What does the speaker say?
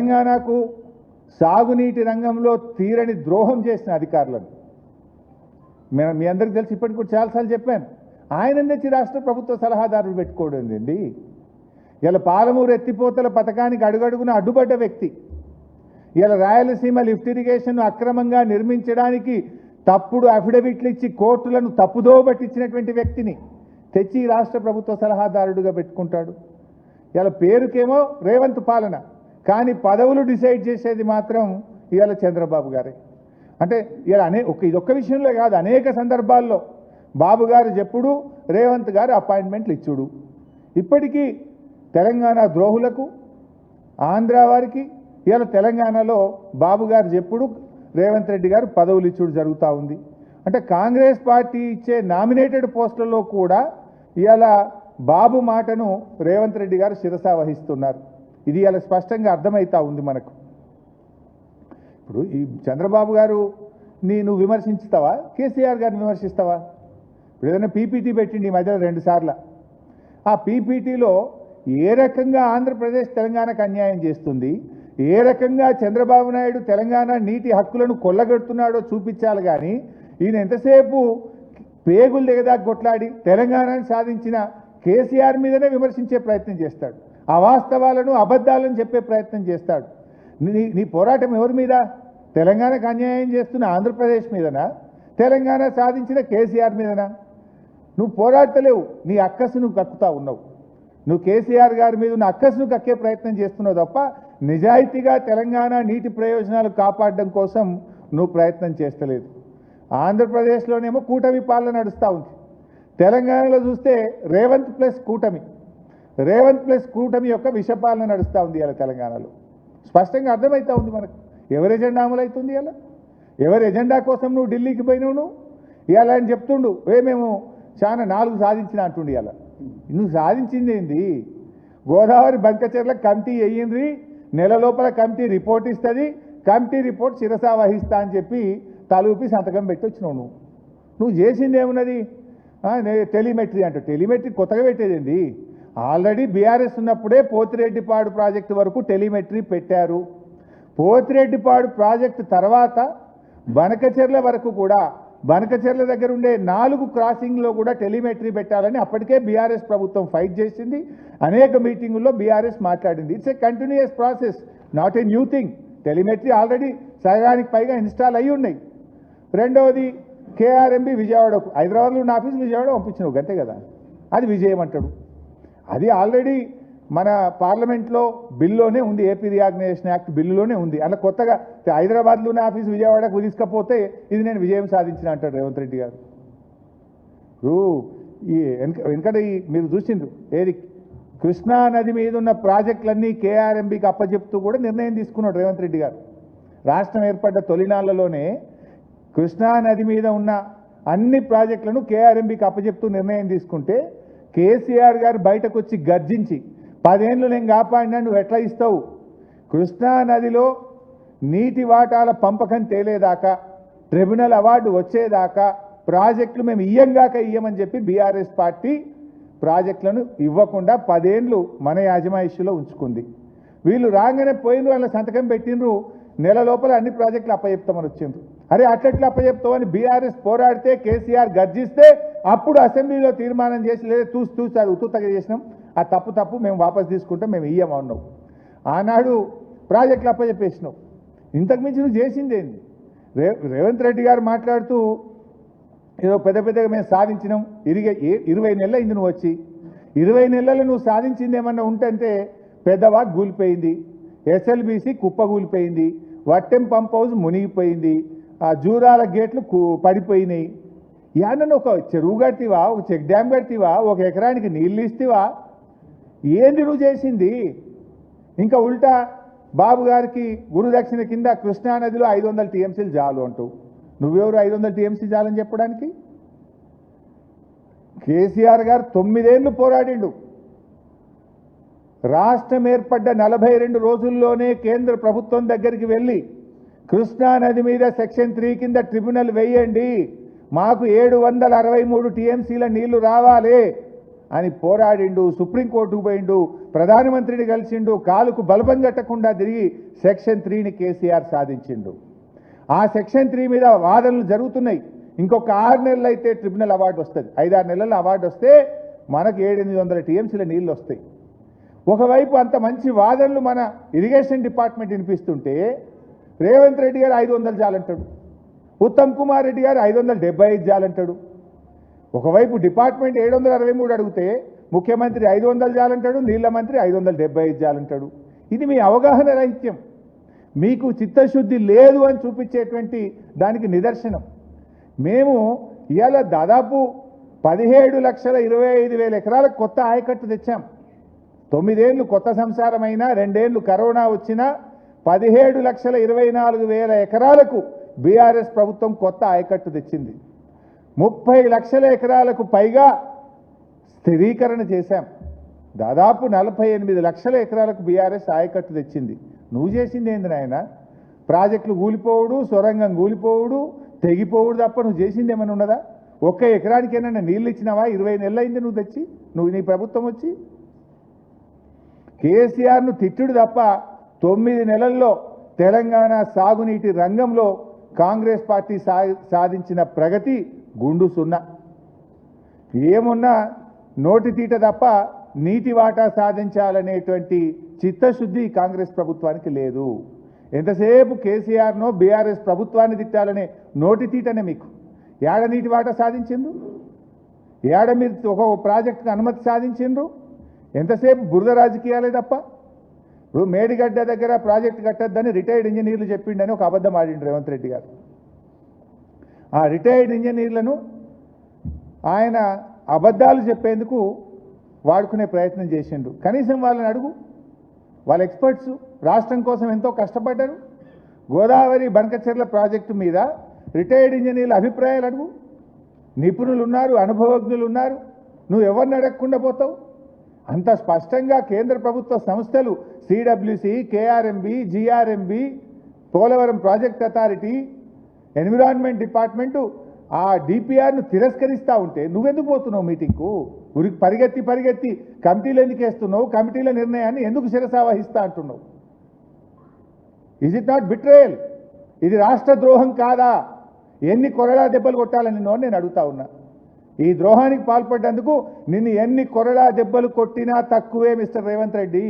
తెలంగాణకు సాగునీటి రంగంలో తీరని ద్రోహం చేసిన అధికారులను మీ అందరికీ తెలిసి ఇప్పటికి కూడా చాలాసార్లు చెప్పాను. ఆయన తెచ్చి రాష్ట్ర ప్రభుత్వ సలహాదారులు పెట్టుకోవడండి. ఇలా పాలమూరు ఎత్తిపోతల పథకానికి అడుగడుగున అడ్డుపడ్డ వ్యక్తి, ఇలా రాయలసీమ లిఫ్ట్ ఇరిగేషన్ అక్రమంగా నిర్మించడానికి తప్పుడు అఫిడవిట్లు ఇచ్చి కోర్టులను తప్పుదో పట్టించినటువంటి వ్యక్తిని తెచ్చి రాష్ట్ర ప్రభుత్వ సలహాదారుడుగా పెట్టుకుంటాడు. ఇలా పేరుకేమో రేవంత్ పాలన, కానీ పదవులు డిసైడ్ చేసేది మాత్రం ఇవాళ చంద్రబాబు గారే. అంటే ఇలా ఇదొక్క విషయంలో కాదు, అనేక సందర్భాల్లో బాబు గారు చెప్పుడు, రేవంత్ గారు అపాయింట్మెంట్లు ఇచ్చుడు. ఇప్పటికీ తెలంగాణ ద్రోహులకు, ఆంధ్ర వారికి ఇవాళ తెలంగాణలో బాబు గారు చెప్పుడు, రేవంత్ రెడ్డి గారు పదవులు ఇచ్చుడు జరుగుతూ ఉంది. అంటే కాంగ్రెస్ పార్టీ ఇచ్చే నామినేటెడ్ పోస్టులలో కూడా ఇవాళ బాబు మాటను రేవంత్ రెడ్డి గారు శిరస వహిస్తున్నారు. ఇది ఇలా స్పష్టంగా అర్థమవుతా ఉంది మనకు. ఇప్పుడు ఈ చంద్రబాబు గారు నువ్వు విమర్శించుతావా, కేసీఆర్ గారిని విమర్శిస్తావా? ఇప్పుడు ఏదైనా పీపీటీ పెట్టిండి ఈ మధ్యలో 2 సార్లు. ఆ పీపీటీలో ఏ రకంగా ఆంధ్రప్రదేశ్ తెలంగాణకు అన్యాయం చేస్తుంది, ఏ రకంగా చంద్రబాబు నాయుడు తెలంగాణ నీటి హక్కులను కొల్లగొడుతున్నాడో చూపించాలి. కానీ ఈయన ఎంతసేపు పేగులు దిగదాకా కొట్లాడి తెలంగాణను సాధించిన కేసీఆర్ మీదనే విమర్శించే ప్రయత్నం చేస్తాడు. అవాస్తవాలను, అబద్ధాలను చెప్పే ప్రయత్నం చేస్తాడు. నీ పోరాటం ఎవరి మీద? తెలంగాణకు అన్యాయం చేస్తున్న ఆంధ్రప్రదేశ్ మీదనా, తెలంగాణ సాధించిన కేసీఆర్ మీదనా? నువ్వు పోరాడతలేవు, నీ అక్కసు నువ్వు కక్కుతా ఉన్నావు. నువ్వు కేసీఆర్ గారి మీద ఉన్న అక్కసును కక్కే ప్రయత్నం చేస్తున్నావు తప్ప నిజాయితీగా తెలంగాణ నీటి ప్రయోజనాలు కాపాడడం కోసం నువ్వు ప్రయత్నం చేస్తలేదు. ఆంధ్రప్రదేశ్లోనేమో కూటమి పాలన నడుస్తూ ఉంది. తెలంగాణలో చూస్తే రేవంత్ ప్లస్ కూటమి యొక్క విషపాలన నడుస్తూ ఉంది ఇలా తెలంగాణలో. స్పష్టంగా అర్థమవుతూ ఉంది మనకు ఎవరి ఎజెండా అమలవుతుంది. ఇలా ఎవరి ఎజెండా కోసం నువ్వు ఢిల్లీకి పోయినావు. నువ్వు ఇవాళ ఆయన చెప్తుండు, మేము చాలా 4 సాధించిన అంటుండి. ఇలా నువ్వు సాధించింది ఏంది? గోదావరి బంకచెర్ల కమిటీ వేయింది, నెల లోపల కమిటీ రిపోర్ట్ ఇస్తుంది, కమిటీ రిపోర్ట్ శిరస వహిస్తా అని చెప్పి తలూపి సంతకం పెట్టి వచ్చినావు. నువ్వు చేసింది ఏమున్నది? టెలిమెట్రీ అంట. టెలిమెట్రీ కొత్తగా పెట్టేది. ఆల్రెడీ బీఆర్ఎస్ ఉన్నప్పుడే పోతిరెడ్డిపాడు ప్రాజెక్టు వరకు టెలిమెట్రీ పెట్టారు. పోతిరెడ్డిపాడు ప్రాజెక్టు తర్వాత బనకచెర్ల వరకు కూడా, బనకచెర్ల దగ్గర ఉండే 4 క్రాసింగ్లో కూడా టెలిమెట్రీ పెట్టాలని అప్పటికే బీఆర్ఎస్ ప్రభుత్వం ఫైట్ చేసింది. అనేక మీటింగుల్లో బీఆర్ఎస్ మాట్లాడింది. It's a continuous process, not a new thing. Telemetry already సగానికి పైగా ఇన్స్టాల్ అయ్యి ఉన్నాయి. రెండవది కేఆర్ఎంబి విజయవాడకు, హైదరాబాద్లో ఉన్న ఆఫీస్ విజయవాడ పంపించినావు, అంతే కదా. అది విజయం అంటాడు. అది ఆల్రెడీ మన పార్లమెంట్లో బిల్లులోనే ఉంది, ఏపీ రీఆర్గనైజేషన్ యాక్ట్ బిల్లులోనే ఉంది. అలా కొత్తగా హైదరాబాద్లోనే ఆఫీస్ విజయవాడకు తీసుకపోతే ఇది నేను విజయం సాధించిన అంటాడు రేవంత్ రెడ్డి గారు. ఎందుకంటే మీరు చూసిండ్రు ఏది, కృష్ణా నది మీద ఉన్న ప్రాజెక్టులన్నీ కేఆర్ఎంబికి అప్పచెప్తూ కూడా నిర్ణయం తీసుకున్నాడు రేవంత్ రెడ్డి గారు. రాష్ట్రం ఏర్పడ్డ తొలినాళ్లలోనే కృష్ణా నది మీద ఉన్న అన్ని ప్రాజెక్టులను కేఆర్ఎంబికి అప్పచెప్తూ నిర్ణయం తీసుకుంటే కేసీఆర్ గారు బయటకు వచ్చి గర్జించి 10 ఏళ్ళు నేను కాపాడినా నువ్వు ఎట్లా ఇస్తావు, కృష్ణా నదిలో నీటి వాటాల పంపకం తేలేదాకా, ట్రిబ్యునల్ అవార్డు వచ్చేదాకా ప్రాజెక్టులు మేము ఇయ్యమని చెప్పి బీఆర్ఎస్ పార్టీ ప్రాజెక్టులను ఇవ్వకుండా 10 ఏళ్ళు మన యాజమాయిషిలో ఉంచుకుంది. వీళ్ళు రాగానే పోయిన వాళ్ళ సంతకం పెట్టినరు, నెల లోపల అన్ని ప్రాజెక్టులు అప్పచెప్తామని వచ్చిండ్రు. అరే అట్లెట్లా అప్పచెప్తామని బీఆర్ఎస్ పోరాడితే, కేసీఆర్ గర్జిస్తే అప్పుడు అసెంబ్లీలో తీర్మానం చేసి లేదా చూసారు ఉత్తుతగా చేసినాం, ఆ తప్పు మేము వాపసు తీసుకుంటాం, మేము ఇయ్యమన్నావు. ఆనాడు ప్రాజెక్టులు అప్పచెప్పేసినావు. ఇంతకుమించి నువ్వు చేసిందేంది? రేవంత్ రెడ్డి గారు మాట్లాడుతూ ఏదో పెద్దగా మేము సాధించినాం, 20 నెలలు అయింది నువ్వు వచ్చి, 20 నెలలు నువ్వు సాధించింది ఏమన్నా ఉంటే పెద్దవాగ్ కూలిపోయింది, ఎస్ఎల్బీసీ కుప్పగూలిపోయింది, వట్టెం పంప్ హౌస్ మునిగిపోయింది, ఆ జూరాల గేట్లు పడిపోయినాయి. యానను ఒక చెరువు కడితివా, ఒక చెక్ డ్యామ్ కడితివా, 1 ఎకరానికి నీళ్ళు ఇస్తావా? ఏంది నువ్వు చేసింది? ఇంకా ఉల్టా బాబు గారికి గురుదక్షిణ కింద కృష్ణానదిలో 500 టీఎంసీలు చాలు అంటావు. నువ్వెవరు 500 టీఎంసీ చాలని చెప్పడానికి? కేసీఆర్ గారు 9 ఏళ్ళు పోరాడిండు. రాష్ట్రం ఏర్పడ్డ 42 రోజుల్లోనే కేంద్ర ప్రభుత్వం దగ్గరికి వెళ్ళి కృష్ణా నది మీద సెక్షన్ 3 కింద ట్రిబ్యునల్ వేయండి, మాకు 763 టీఎంసీల నీళ్లు రావాలి అని పోరాడిండు, సుప్రీంకోర్టుకు పోయిండు, ప్రధానమంత్రిని కలిసిండు, కాలుకు బలపం కట్టకుండా తిరిగి సెక్షన్ 3ని కేసీఆర్ సాధించిండు. ఆ సెక్షన్ 3 మీద వాదనలు జరుగుతున్నాయి. ఇంకొక 6 నెలలు అయితే ట్రిబ్యునల్ అవార్డు వస్తుంది. 5-6 నెలల అవార్డు వస్తే మనకు 700-800 టీఎంసీల నీళ్ళు వస్తాయి. ఒకవైపు అంత మంచి వాదనలు మన ఇరిగేషన్ డిపార్ట్మెంట్ వినిపిస్తుంటే రేవంత్ రెడ్డి గారు 500 చాలంటాడు, ఉత్తమ్ కుమార్ రెడ్డి గారు 575 చాలంటాడు. ఒకవైపు డిపార్ట్మెంట్ 763 అడిగితే ముఖ్యమంత్రి 500 చాలంటాడు, నీళ్ల మంత్రి 575 చాలంటాడు. ఇది మీ అవగాహన రహిత్యం, మీకు చిత్తశుద్ధి లేదు అని చూపించేటువంటి దానికి నిదర్శనం. మేము ఇవాళ దాదాపు 17,25,000 ఎకరాలకు కొత్త ఆయకట్టు తెచ్చాం. 9 ఏళ్ళు కొత్త సంసారమైనా, 2 ఏళ్ళు కరోనా వచ్చినా 17,24,000 ఎకరాలకు బీఆర్ఎస్ ప్రభుత్వం కొత్త ఆయకట్టు తెచ్చింది. 30 లక్షల ఎకరాలకు పైగా స్థిరీకరణ చేశాం. దాదాపు 48 లక్షల ఎకరాలకు బీఆర్ఎస్ ఆయకట్టు తెచ్చింది. నువ్వు చేసింది ఏంది నాయన? ప్రాజెక్టులు కూలిపోవుడు, సొరంగం కూలిపోవుడు, తెగిపోవుడు తప్ప నువ్వు చేసింది ఏమైనా ఉన్నదా? ఒక్క ఎకరానికైనా నీళ్ళు ఇచ్చినావా? 20 నెలలు అయింది నువ్వు తెచ్చి, నీ ప్రభుత్వం వచ్చి. కేసీఆర్ను తిట్టుడు తప్ప 9 నెలల్లో తెలంగాణ సాగునీటి రంగంలో కాంగ్రెస్ పార్టీ సాధించిన ప్రగతి గుండు సున్నా. ఏమున్నా నోటి తీట తప్ప నీటి వాటా సాధించాలనేటువంటి చిత్తశుద్ధి కాంగ్రెస్ ప్రభుత్వానికి లేదు. ఎంతసేపు కేసీఆర్నో బీఆర్ఎస్ ప్రభుత్వాన్ని తిట్టాలనే నోటి తీటనే మీకు. ఏడ నీటి వాటా సాధించిండ్రు? ఏడ మీరు ఒక ప్రాజెక్టుకు అనుమతి సాధించిండ్రు? ఎంతసేపు బురద రాజకీయాలే తప్ప. ఇప్పుడు మేడిగడ్డ దగ్గర ప్రాజెక్టు కట్టద్దని రిటైర్డ్ ఇంజనీర్లు చెప్పిండని ఒక అబద్ధం ఆడిండు రేవంత్ రెడ్డి గారు. ఆ రిటైర్డ్ ఇంజనీర్లను ఆయన అబద్ధాలు చెప్పేందుకు వాడుకునే ప్రయత్నం చేసిండు. కనీసం వాళ్ళని అడుగు, వాళ్ళ ఎక్స్పర్ట్స్ రాష్ట్రం కోసం ఎంతో కష్టపడ్డారు. గోదావరి బంకచెర్ల ప్రాజెక్టు మీద రిటైర్డ్ ఇంజనీర్ల అభిప్రాయాలు అడుగు. నిపుణులు ఉన్నారు, అనుభవజ్ఞులు ఉన్నారు. నువ్వు ఎవరిని అడగకుండా పోతావు? అంత స్పష్టంగా కేంద్ర ప్రభుత్వ సంస్థలు CWC, KRMB, GRMB, Polavaram project authority, environment department ఆ డిపిఆర్ను తిరస్కరిస్తూ ఉంటే నువ్వెందుకు పోతున్నావు మీటింగ్కు? ఉరికి పరిగెత్తి కమిటీలు ఎందుకు వేస్తున్నావు? కమిటీల నిర్ణయాన్ని ఎందుకు శిరసావహిస్తా అంటున్నావు? Is it not betrayal? ఇది రాష్ట్ర ద్రోహం కాదా? ఎన్ని కొరడా దెబ్బలు కొట్టాలని నేను అడుగుతా ఉన్నా. ఈ ద్రోహానికి పాల్పడ్డందుకు నిన్ను ఎన్ని కొరడా దెబ్బలు కొట్టినా తక్కువే మిస్టర్ రేవంత్ రెడ్డి.